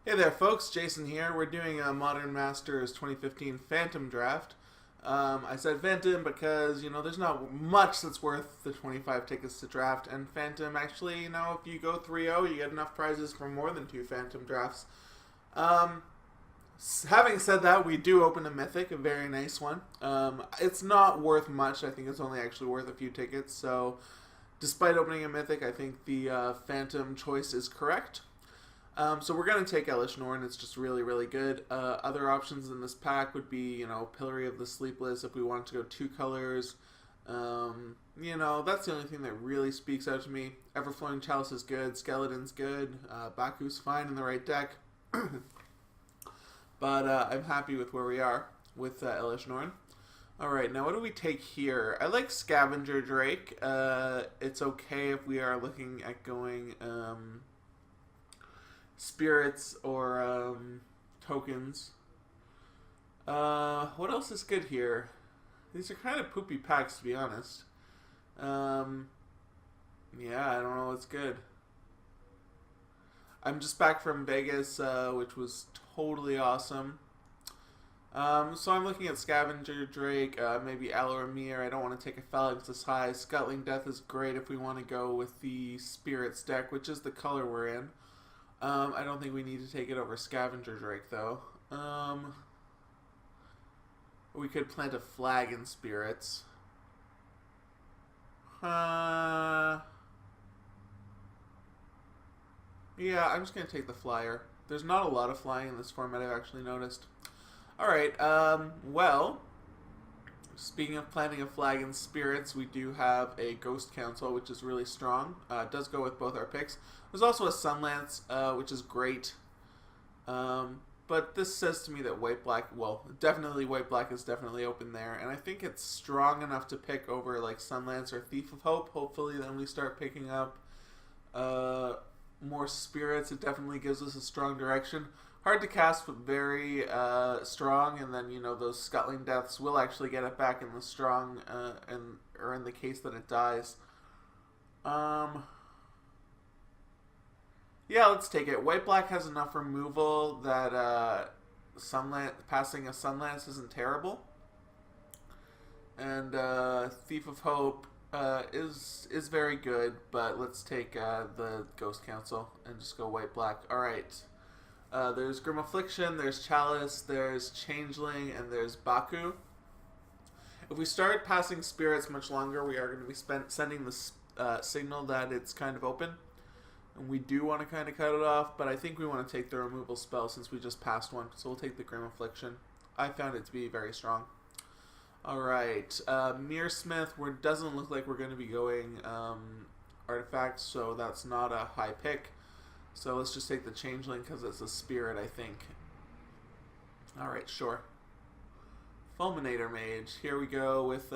Hey there, folks. Jason here. We're doing a Modern Masters 2015 Phantom draft. I said Phantom because, there's not much that's worth the 25 tickets to draft. And Phantom, actually, if you go 3-0, you get enough prizes for more than two Phantom drafts. Having said that, we do open a Mythic, a very nice one. It's not worth much. I think it's only actually worth a few tickets. So, despite opening a Mythic, I think the Phantom choice is correct. So we're going to take Eldrazi Norn. It's just really, really good. Other options in this pack would be, Pillory of the Sleepless if we wanted to go two colors. That's the only thing that really speaks out to me. Everflowing Chalice is good. Skeleton's good. Baku's fine in the right deck. But I'm happy with where we are with Eldrazi Norn. Alright, now what do we take here? I like Scavenger Drake. It's okay if we are looking at going... spirits or tokens. What else is good here? These are kind of poopy packs, to be honest. Yeah, I don't know what's good. I'm just back from Vegas, which was totally awesome. So I'm looking at Scavenger Drake, maybe Alaramir. I don't want to take a Phalanx's High. Scuttling Death is great if we want to go with the Spirits deck, which is the color we're in. I don't think we need to take it over Scavenger Drake, though. We could plant a flag in Spirits. Yeah, I'm just going to take the flyer. There's not a lot of flying in this format, I've actually noticed. Alright, well, speaking of planting a flag in Spirits, we do have a Ghost Council, which is really strong. It does go with both our picks. There's also a Sunlance, which is great. But this says to me that White-Black, well, definitely White-Black is definitely open there. And I think it's strong enough to pick over like Sunlance or Thief of Hope. Hopefully then we start picking up more Spirits. It definitely gives us a strong direction. Hard to cast, but very strong, and then those Scuttling Deaths will actually get it back in the strong, or in the case that it dies. Yeah, let's take it. White-Black has enough removal that passing a Sunlance isn't terrible, and Thief of Hope is very good, but let's take the Ghost Council and just go White-Black. All right. There's Grim Affliction, there's Chalice, there's Changeling, and there's Baku. If we start passing Spirits much longer, we are going to be sending the signal that it's kind of open. And we do want to kind of cut it off, but I think we want to take the removal spell since we just passed one. So we'll take the Grim Affliction. I found it to be very strong. Alright, Mearsmith, doesn't look like we're going to be going artifacts, so that's not a high pick. So let's just take the Changeling because it's a spirit, I think. Alright, sure. Fulminator Mage. Here we go with,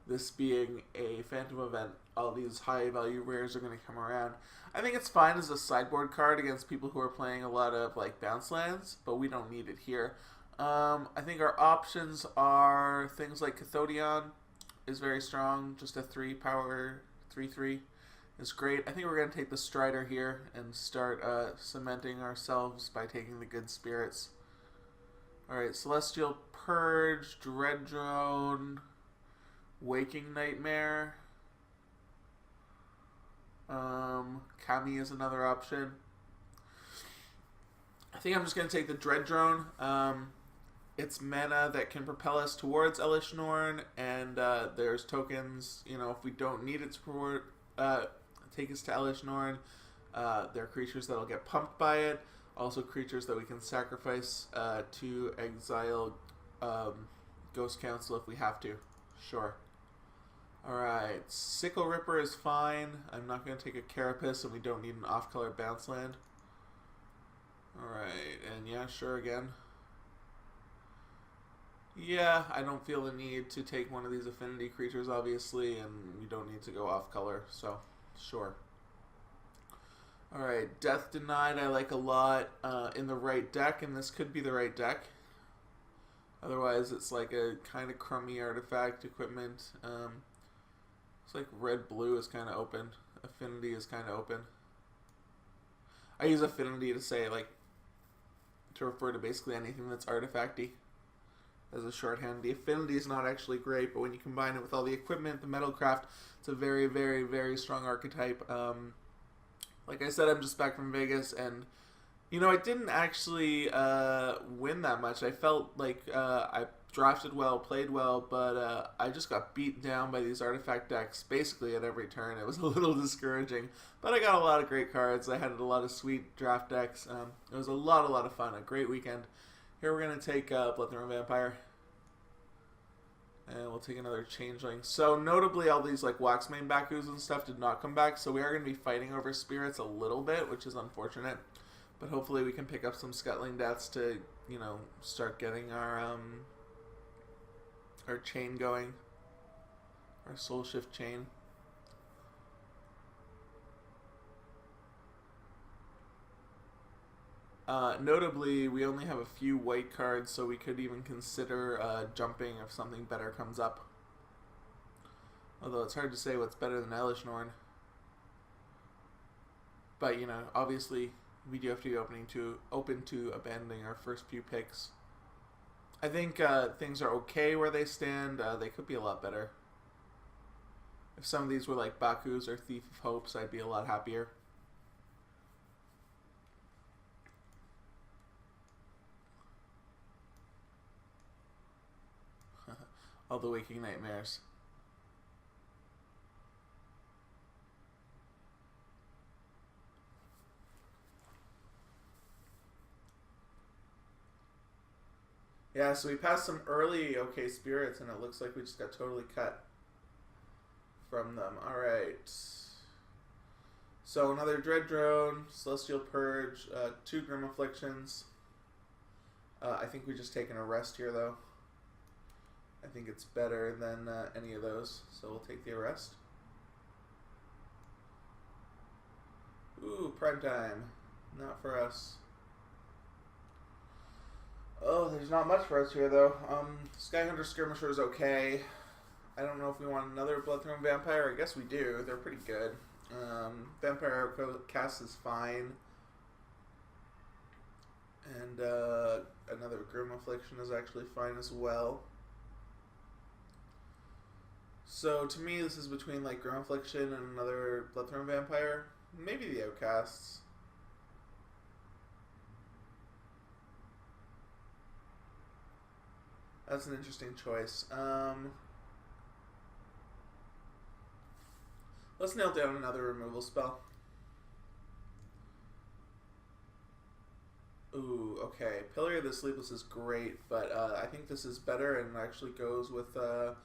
this being a Phantom event. All these high value rares are going to come around. I think it's fine as a sideboard card against people who are playing a lot of like bounce lands, but we don't need it here. I think our options are things like Cathodion is very strong. Just a 3-power 3/3. Is great. I think we're going to take the Strider here and start cementing ourselves by taking the good spirits. Alright, Celestial Purge, Dread Drone, Waking Nightmare. Kami is another option. I think I'm just going to take the Dread Drone. It's mana that can propel us towards Eldrazi Norn, and there's tokens, if we don't need it to take us to Eldrazi Norn. There are creatures that'll get pumped by it. Also creatures that we can sacrifice to exile Ghost Council if we have to. Sure. Alright, Sickle Ripper is fine. I'm not going to take a Carapace, and we don't need an off-color bounce land. Alright, and yeah, sure again. Yeah, I don't feel the need to take one of these affinity creatures, obviously, and we don't need to go off-color, so sure. Alright, Death Denied I like a lot in the right deck, and this could be the right deck. Otherwise, it's like a kind of crummy artifact equipment. It's like red-blue is kind of open. Affinity is kind of open. I use affinity to say, like, to refer to basically anything that's artifacty as a shorthand. The affinity is not actually great, but when you combine it with all the equipment, the metalcraft, it's a very, very, very strong archetype. Like I said, I'm just back from Vegas, and I didn't actually win that much. I felt like I drafted well, played well, but I just got beat down by these artifact decks basically at every turn. It was a little discouraging, but I got a lot of great cards. I had a lot of sweet draft decks. It was a lot of fun, a great weekend. Here we're going to take Bloodthorn Vampire. And we'll take another Changeling. So notably, all these like Waxmane Bakus and stuff did not come back, so we are going to be fighting over spirits a little bit, which is unfortunate. But hopefully we can pick up some Scuttling Deaths to, start getting our chain going. Our Soul Shift chain. Notably, we only have a few white cards, so we could even consider jumping if something better comes up. Although it's hard to say what's better than Eldrazi Moon. But, obviously, we do have to be open to abandoning our first few picks. I think things are okay where they stand. They could be a lot better. If some of these were like Bakus or Thief of Hopes, I'd be a lot happier. All the waking nightmares. Yeah, so we passed some early okay spirits, and it looks like we just got totally cut from them. Alright. So another Dread Drone, Celestial Purge, 2 Grim Afflictions. I think we just taken a rest here, though. I think it's better than any of those, so we'll take the arrest. Ooh, prime time. Not for us. Oh, there's not much for us here, though. Skyhunter Skirmisher is okay. I don't know if we want another Bloodthorn Vampire. I guess we do. They're pretty good. Vampire Outcast is fine. And another Grim Affliction is actually fine as well. So to me, this is between like Grim Affliction and another Bloodthorn Vampire. Maybe the Outcasts. That's an interesting choice. Let's nail down another removal spell. Ooh, okay. Pillar of the Sleepless is great, but I think this is better and actually goes with our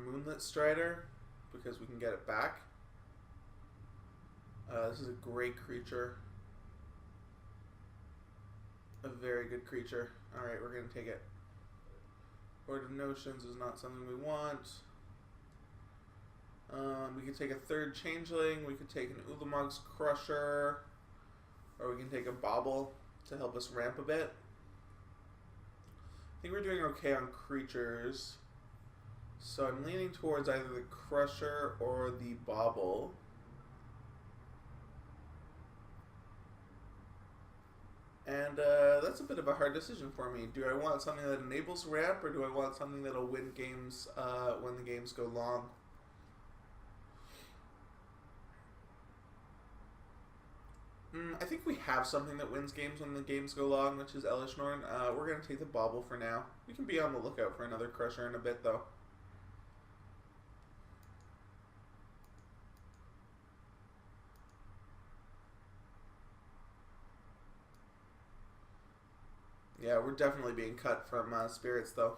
Moonlit Strider because we can get it back. This is a great creature. A very good creature. Alright, we're going to take it. Horde of Notions is not something we want. We could take a 3rd Changeling. We could take an Ulamog's Crusher. Or we can take a Bauble to help us ramp a bit. I think we're doing okay on creatures. So I'm leaning towards either the Crusher or the Bauble. And that's a bit of a hard decision for me. Do I want something that enables ramp, or do I want something that'll win games when the games go long? I think we have something that wins games when the games go long, which is Eldrazi Moon. We're going to take the Bauble for now. We can be on the lookout for another Crusher in a bit, though. Yeah, we're definitely being cut from spirits, though.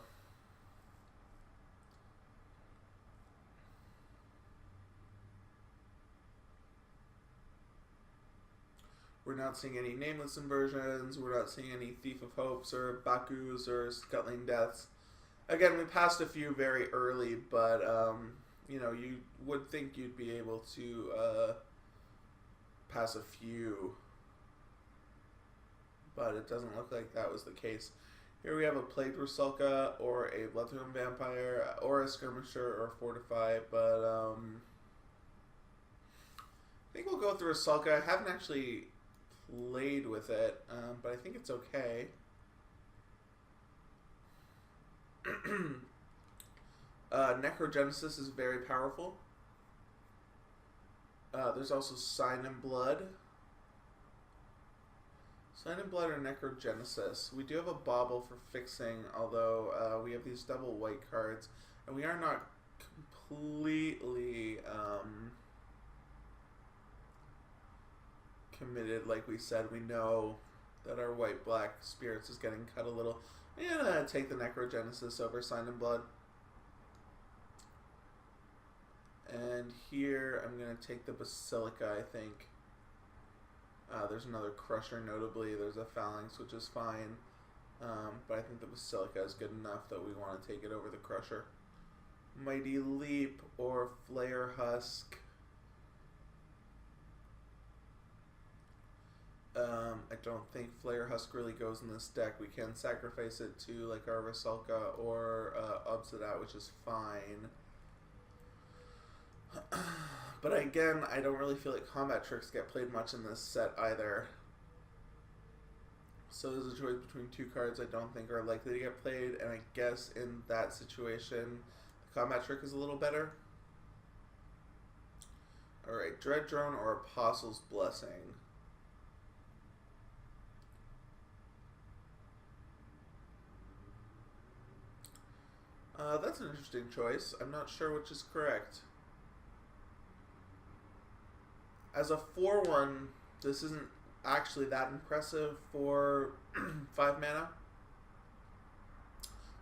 We're not seeing any Nameless Inversions. We're not seeing any Thief of Hopes or Bakus or Scuttling Deaths. Again, we passed a few very early, but, you would think you'd be able to pass a few. But it doesn't look like that was the case. Here we have a Plagued Rusalka or a Bloodthorn Vampire or a Skirmisher or Fortify, but I think we'll go with the Rusalka. I haven't actually played with it, but I think it's okay. Necrogenesis is very powerful. There's also Sign in Blood. Sign in Blood or Necrogenesis. We do have a bauble for fixing, although we have these double white cards, and we are not completely committed. Like we said, we know that our white-black spirits is getting cut a little. I'm gonna take the Necrogenesis over Sign in Blood. And here I'm gonna take the Basilica, I think. There's another Crusher, notably. There's a Phalanx, which is fine. But I think the Basilica is good enough that we want to take it over the Crusher. Mighty Leap or Flare Husk. I don't think Flare Husk really goes in this deck. We can sacrifice it to like our Rusalka or Obsidat, which is fine. But again, I don't really feel like combat tricks get played much in this set either. So there's a choice between two cards I don't think are likely to get played, and I guess in that situation, the combat trick is a little better. Alright, Dread Drone or Apostle's Blessing. That's an interesting choice. I'm not sure which is correct. As a 4/1, this isn't actually that impressive for 5 mana.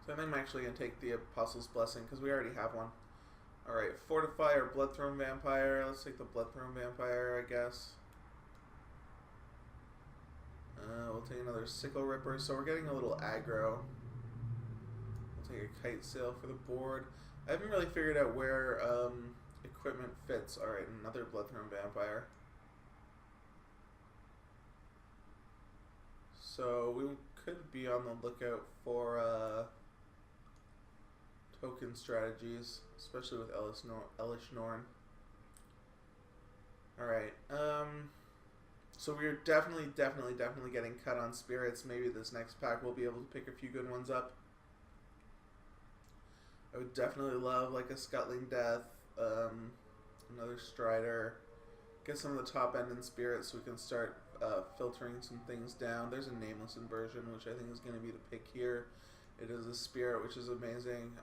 So I think I'm actually going to take the Apostle's Blessing because we already have one. Alright, Fortify or Bloodthrone Vampire. Let's take the Bloodthrone Vampire, I guess. We'll take another Sickle Ripper. So we're getting a little aggro. We'll take a Kite Sail for the board. I haven't really figured out where equipment fits. Alright, another Bloodthrone Vampire. So we could be on the lookout for token strategies, especially with Elish Norn. Alright, so we're definitely getting cut on spirits. Maybe this next pack we'll be able to pick a few good ones up. I would definitely love like a Scuttling Death, another Strider, get some of the top end in spirits so we can start filtering some things down. There's a Nameless Inversion, which I think is going to be the pick here. It is a spirit, which is amazing.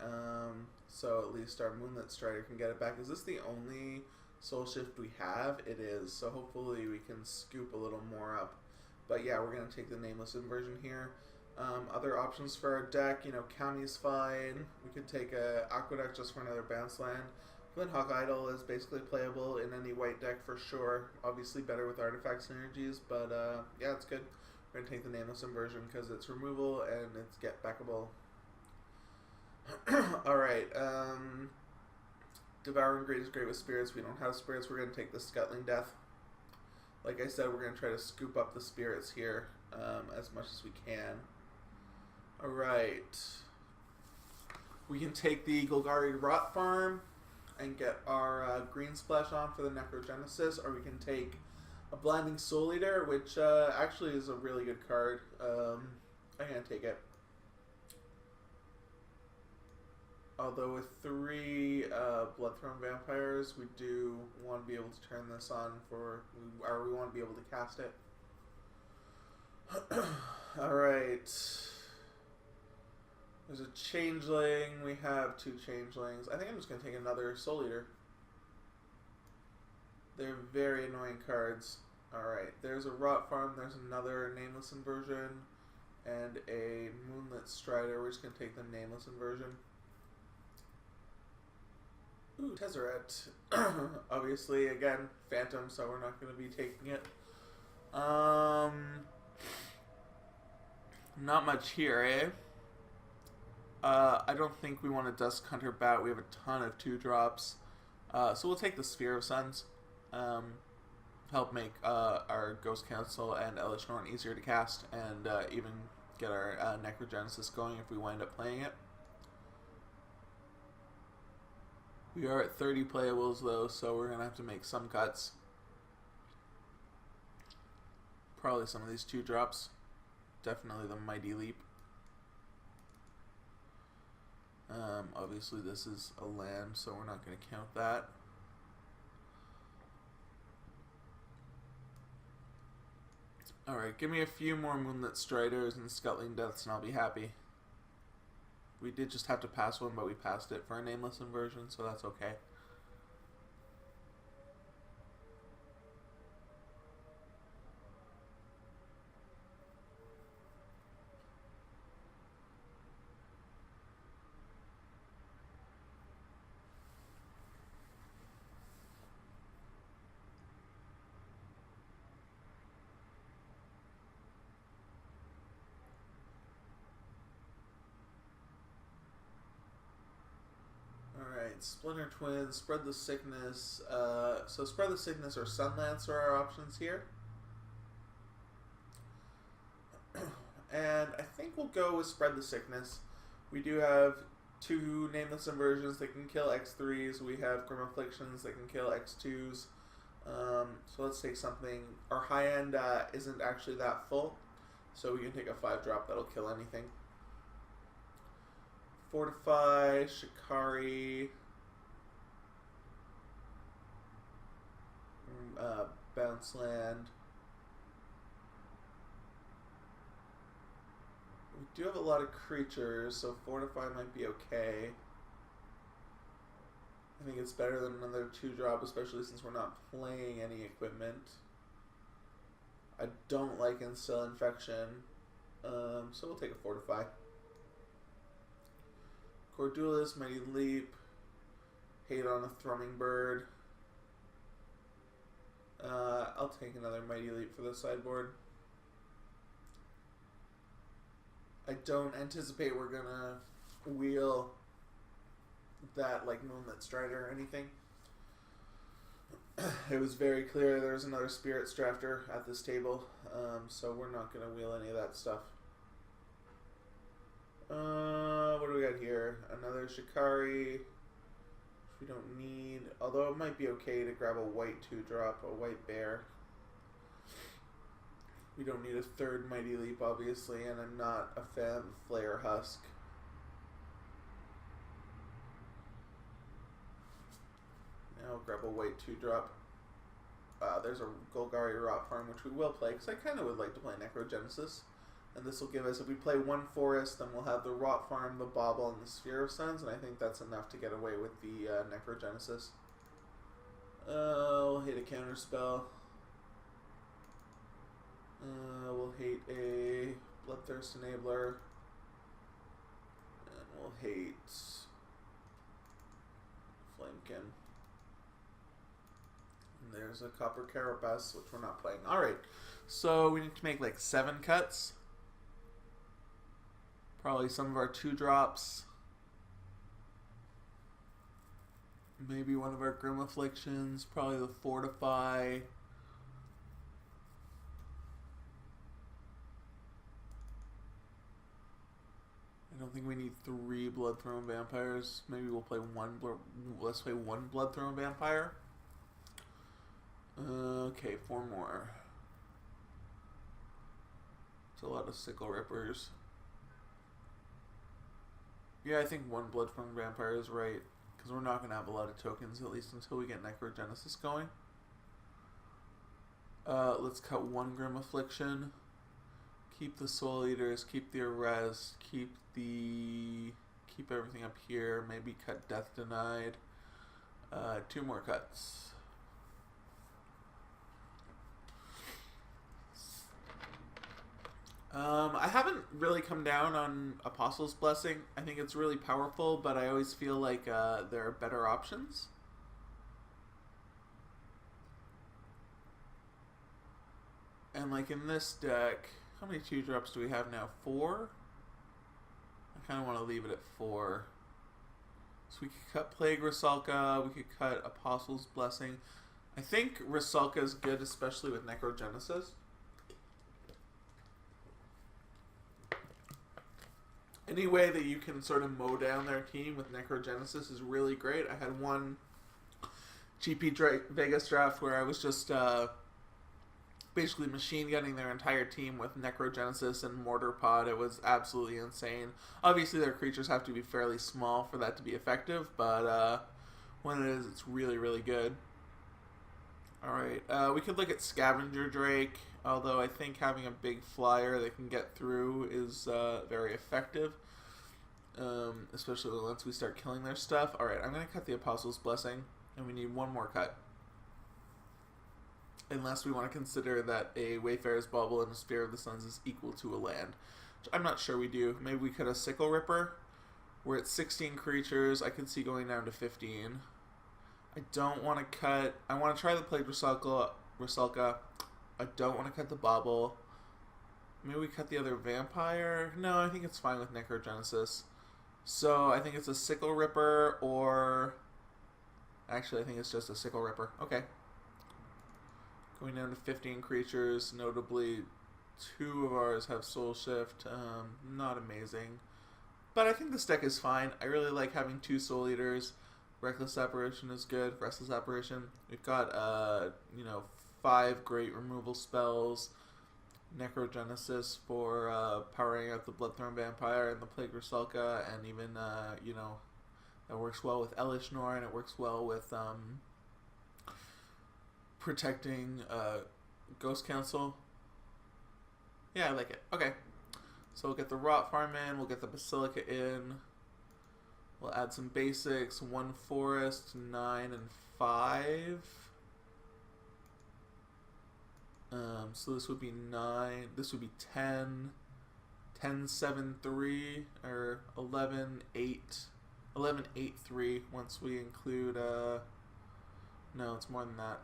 So at least our Moonlit Strider can get it back. Is this the only Soul Shift we have? It is. So hopefully we can scoop a little more up. But yeah, we're going to take the Nameless Inversion here. Other options for our deck, you know, County's fine. We could take a Aqueduct just for another bounce land. Glenhawk Idol is basically playable in any white deck for sure. Obviously better with artifact synergies, but yeah, it's good. We're going to take the Nameless Inversion because it's removal and it's get backable. Alright, Devouring Greed is great with spirits. We don't have spirits. We're going to take the Scuttling Death. Like I said, we're going to try to scoop up the spirits here as much as we can. Alright. We can take the Golgari Rot Farm and get our green splash on for the Necrogenesis, or we can take a Blinding Soul Eater, which actually is a really good card. I'm going to take it. Although with 3 Bloodthrone Vampires, we do want to be able to turn this on for, or we want to be able to cast it. Alright. There's a Changeling. We have 2 Changelings. I think I'm just going to take another Soul Eater. They're very annoying cards. Alright, there's a Rot Farm. There's another Nameless Inversion. And a Moonlit Strider. We're just going to take the Nameless Inversion. Ooh, Tezzeret. Obviously, again, Phantom, so we're not going to be taking it. Not much here, eh? I don't think we want a Dusk Hunter Bat. We have a ton of 2-drops. So we'll take the Sphere of Suns. Help make our Ghost Council and Eldrazi Norn easier to cast, and even get our Necrogenesis going if we wind up playing it. We are at 30 playables though, so we're going to have to make some cuts. Probably some of these 2-drops. Definitely the Mighty Leap. Obviously this is a land, so we're not going to count that. Alright, give me a few more Moonlit Striders and Scuttling Deaths and I'll be happy. We did just have to pass one, but we passed it for a nameless inversion, so that's okay. Splinter Twins, Spread the Sickness. So Spread the Sickness or Sunlance are our options here. And I think we'll go with Spread the Sickness. We do have 2 nameless inversions that can kill X3s. We have Grim Afflictions that can kill X2s. So let's take something. Our high end isn't actually that full, so we can take a 5-drop that'll kill anything. Fortify, Shikari, Bounce Land. We do have a lot of creatures, so Fortify might be okay. I think it's better than another 2-drop, especially since we're not playing any equipment. I don't like Instill Infection, so we'll take a Fortify. Cordulis, Mighty Leap, Hate on a Thrumming Bird. I'll take another Mighty Leap for the sideboard. I don't anticipate we're gonna wheel that like Moonlit Strider or anything. It was very clear there's another Spirit Drafter at this table, so we're not gonna wheel any of that stuff. What do we got here? Another Shikari, which we don't need. Although it might be okay to grab a white 2-drop, a white bear. We don't need a 3rd Mighty Leap, obviously, and I'm not a fan of Flare Husk. Now I'll grab a white 2-drop. There's a Golgari Rot Farm, which we will play, because I kind of would like to play Necrogenesis. And this will give us, if we play 1 forest, then we'll have the Rot Farm, the Bauble, and the Sphere of Suns, and I think that's enough to get away with the Necrogenesis. We'll hit a counterspell. We'll hate a Bloodthirst Enabler. And we'll hate Flamekin. And there's a Copper Carapace, which we're not playing. Alright, so we need to make like 7 cuts. Probably some of our 2-drops. Maybe one of our Grim Afflictions. Probably the Fortify. I don't think we need 3 Bloodthorn Vampires. Maybe we'll play one. Let's play 1 Bloodthorn Vampire. Okay, 4 more. It's a lot of Sickle Rippers. Yeah, I think 1 Bloodthorn Vampire is right, because we're not going to have a lot of tokens, at least until we get Necrogenesis going. Let's cut 1 Grim Affliction. Keep the Soul Eaters, keep the Arrest, keep everything up here, maybe cut Death Denied. 2 more cuts. I haven't really come down on Apostle's Blessing. I think it's really powerful, but I always feel like there are better options. And like in this deck, how many 2-drops do we have now? 4? I kind of want to leave it at 4. So we could cut Plague Rusalka, we could cut Apostle's Blessing. I think Rusalka is good, especially with Necrogenesis. Any way that you can sort of mow down their team with Necrogenesis is really great. I had one GP Vegas draft where I was just basically machine gunning their entire team with Necrogenesis and Mortar Pod. It was absolutely insane. Obviously, their creatures have to be fairly small for that to be effective, but when it is, it's really, really good. Alright, we could look at Scavenger Drake, although I think having a big flyer that can get through is very effective, especially once we start killing their stuff. Alright, I'm going to cut the Apostle's Blessing, and we need one more cut. Unless we want to consider that a Wayfarer's Bauble and a Spear of the Suns is equal to a land. Which I'm not sure we do. Maybe we cut a Sickle Ripper. We're at 16 creatures. I could see going down to 15. I don't want to cut... I want to try the Plague Rusalka. I don't want to cut the Bauble. Maybe we cut the other Vampire. No, I think it's fine with Necrogenesis. So I think it's a Sickle Ripper or... Actually, I think it's just a Sickle Ripper. Okay. Going down to 15 creatures. Notably, 2 of ours have Soul Shift. Not amazing. But I think this deck is fine. I really like having 2 Soul Eaters. Reckless Apparition is good. Restless Apparition. We've got, 5 great removal spells. Necrogenesis for powering out the Bloodthorn Vampire and the Plague Rusalka. And even, that works well with Elish Nor, and it works well with, protecting Ghost Council. Yeah, I like it. Okay. So we'll get the Rot Farm in, we'll get the Basilica in. We'll add some basics, 1 forest, 9 and 5. So this would be 9, this would be 10, 10, 7, 3, or 11, 8, 11, 8, 3 once we include, no, it's more than that.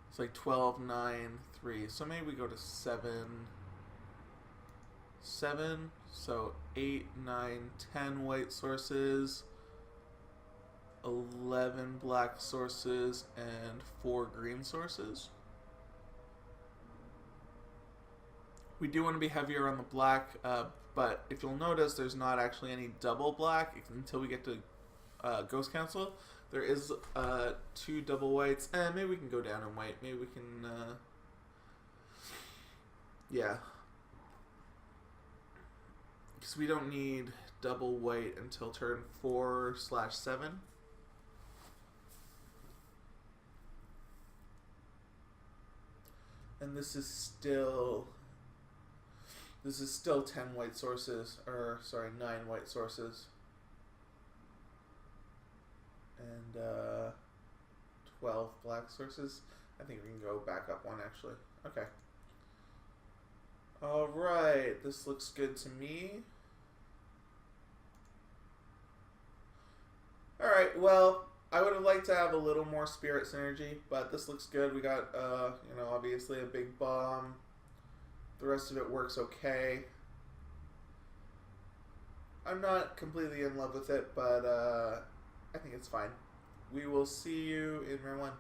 It's like 12, 9, 3. So maybe we go to 7. 7. So 8, 9, 10 white sources. 11 black sources. And 4 green sources. We do want to be heavier on the black. But if you'll notice, there's not actually any double black until we get to Ghost Council. There is 2 double whites, and maybe we can go down in white. Maybe we can, yeah. Because we don't need double white until turn 4/7. And this is still 10 white sources, or sorry, 9 white sources. And 12 black sources. I think we can go back up 1 actually. Okay. Alright, this looks good to me. Alright, well, I would have liked to have a little more spirit synergy, but this looks good. We got, obviously a big bomb. The rest of it works okay. I'm not completely in love with it, but I think it's fine. We will see you in round 1.